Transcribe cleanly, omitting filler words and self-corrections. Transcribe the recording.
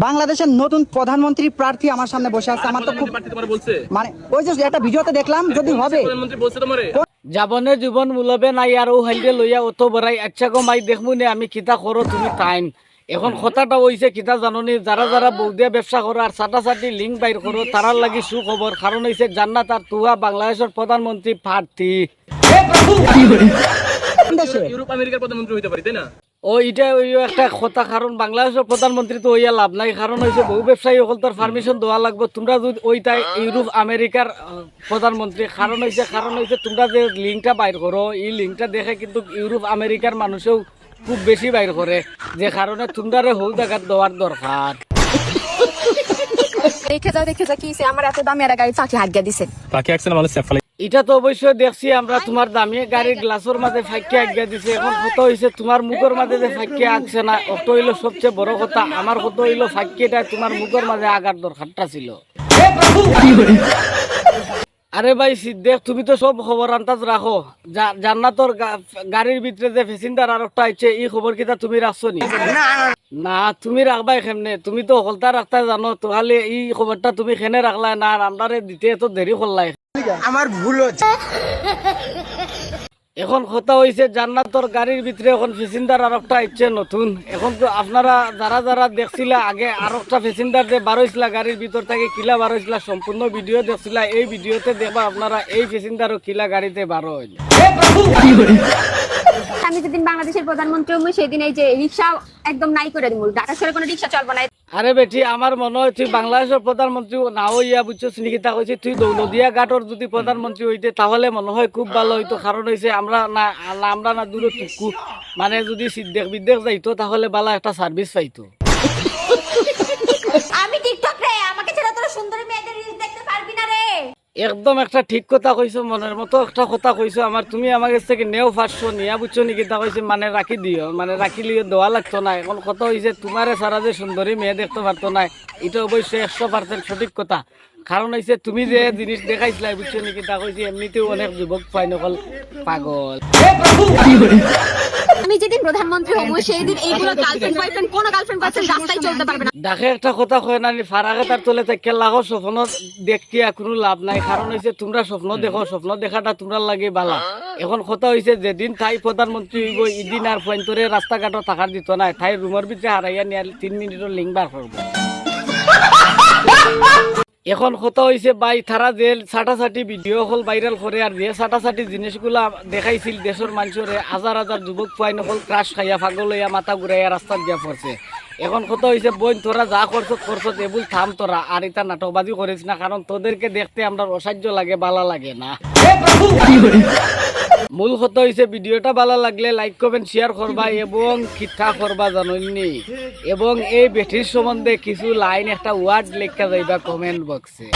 বাংলাদেশের নতুন প্রধানমন্ত্রী প্রার্থী আমার সামনে বসে আছে। আমার তো খুব মানে ওই যে একটা ভিডিওতে দেখলাম যদি হবে যাবনে জীবন মূলবে নাই আর ও হাইলে লইয়া অত বড়াই আচ্ছা গো মাই দেখমু নে আমি কিতা করো তুমি টাইম এখন কথাটা হইছে কিতা জাননি যারা যারা বৌদিয়া ব্যবসা করো আর ছাটাছাটি লিঙ্ক বাইর করো তারার লাগি সুখবর কারণ হইছে জান্নাত আর তুহা বাংলাদেশের প্রধানমন্ত্রী প্রার্থী ইউরোপ আমেরিকার প্রধানমন্ত্রী হইতে পারি তাই না? ও এটা ওই একটা কথা কারণ বাংলাদেশের প্রধানমন্ত্রী তো হইয়া লাভ নাই কারণ হয়েছে বহু ব্যবসায়ী সকল তোর পারমিশন দেওয়া লাগবে তোমরা যদি ওইটাই ইউরোপ আমেরিকার প্রধানমন্ত্রী কারণ হয়েছে তোমরা যে লিঙ্কটা বাইর করো এই লিঙ্কটা দেখে কিন্তু ইউরোপ আমেরিকার মানুষেও খুব বেশি বাইর করে যে কারণে তোমরা হৌ জায়গার দেওয়ার দরকার। দেখে যা কি আমার এত দামি আর গাড়ি চাকরি হাগিয়া দিছে এটা তো অবশ্যই দেখছি আমরা তোমার দামি গাড়ির গ্লাসের মাঝে ফাঁকি আজ্ঞা দিছে এখন কত হয়েছে তোমার মুখের মাঝে যে ফাঁকি আগছে না অত হইলো সবচেয়ে বড় কথা আমার কত হইলো ফাঁকিটা তোমার মুখের মাঝে আগার দরকারটা ছিল। আরে ভাই সিদ্দেক তুমি তো সব খবর আন্তাজ রাখো জান্নাতর গাড়ির ভিতরে যে প্যাসেঞ্জার আর একটা আইছে এই খবর কিটা তুমি রাখছো নি? না তুমি রাখবাই কেমনে তুমি তো হলতা রাখতে জানো তাহলে এই খবরটা তুমি কেনে রাখলাই না আর আমরা দিতে এত দেরি করলাই আমার ভুল হচ্ছে। এখন কথা হয়েছে জান্নাতর গাড়ির ভিতরে এখন প্যাসেঞ্জার আর একটা আইছে নতুন এখন তো আপনারা যারা যারা দেখছিলা আগে আর একটা প্যাসেঞ্জার যে বার হয়েছিল গাড়ির ভিতর থেকে কিলা বার হয়েছিল সম্পূর্ণ ভিডিও দেখছিলা এই ভিডিওতে দেখবা আপনারা এই প্যাসেঞ্জারও কিলা গাড়িতে বার হইল। আমি যেদিন বাংলাদেশের প্রধানমন্ত্রী হই সেদিন এই যে রিকশা একদম নাই করে দিমু ঢাকা শহরে কোনো রিকশা চলবে না। আরে বেটি আমার মনে হয় তুই বাংলাদেশের প্রধানমন্ত্রী না হইয়া বুঝছো নিকিতা কইছি তুই দৌলদিয়া ঘাটর যদি প্রধানমন্ত্রী হইতে তাহলে মনে হয় খুব ভালো হইতো কারণ হইছে আমরা না দূরে টুকু মানে যদি সিদ্দেক বিদ্দেক যাইতো তাহলে ভালো একটা সার্ভিস পাইতো। আমি টিকটক রে আমাকে ছাড়া তোর সুন্দরী মেয়েদের রিলস দেখতে পারবি না রে। একদম একটা ঠিক কথা কইছো মনের মতো একটা কথা কইছো আমার তুমি আমার কাছ থেকে নেও পারছো নিয়া বুঝছো নিকিতা কইছে মানে রাখি দিও মানে রাখি লিও দেওয়া লাগতো না এখন কথা হইছে তোমারে সারা যে সুন্দরী মেয়ে দেখতে পারতো না এটা অবশ্যই 100% সঠিক কথা কারণ হইছে তুমি যে জিনিস দেখাইছিলা বুঝছো নিকিতা কইছে এমনিতেও অনেক যুবক পাই নকল পাগল। আমি যেদিন প্রধানমন্ত্রী হব সেই দিন এইগুলো গার্লফ্রেন্ড বয়ফ্রেন্ড কোন গার্লফ্রেন্ড বয়ফ্রেন্ড রাস্তায় চলতে পারবে না। দেখে একটা কথা কয় না ফারাকে তার তলে থেকে লাগো স্বপ্ন দেখতে কোনো লাভ নাই কারণ হইছে তোমরা স্বপ্ন দেখো স্বপ্ন দেখাটা তোমরা লাগে বালা এখন কথা হইছে যেদিন তাই প্রধানমন্ত্রী হইব ইদিন আর পয়েন্টরে রাস্তাঘাটও থাকার দিত না তাই রুমের ভিতরে হারাইয়া নিয়ে 3 মিনিটের লিঙ্ক বার করবো। এখন কথা হইছে ভাই তারা যে ছাটাছাটি ভিডিও হল ভাইরাল করে আর যে ছাটাছাটি জিনিসগুলা দেখাইছিল দেশের মানুষরে হাজার হাজার যুবক পাই নকল ক্রাশ খাইয়া ফাগল হইয়া মাথা ঘুরাইয়া রাস্তার দিয়া পড়ছে। এখন কথা হইছে বোন তোরা যা করছ এবুল থাম তোরা আর এটা নাটকবাজি করিস না কারণ তোদেরকে দেখতে আমরা অসাহ্য লাগে ভালো লাগে না। মূল কথা হইছে ভিডিওটা ভালো লাগলে লাইক কমেন্ট শেয়ার করবা এবং খিঠা করবা জাননি এবং এই বেটির সম্বন্ধে কিছু লাইন একটা ওয়ার্ড লেখা যাইবা কমেন্ট বক্সে।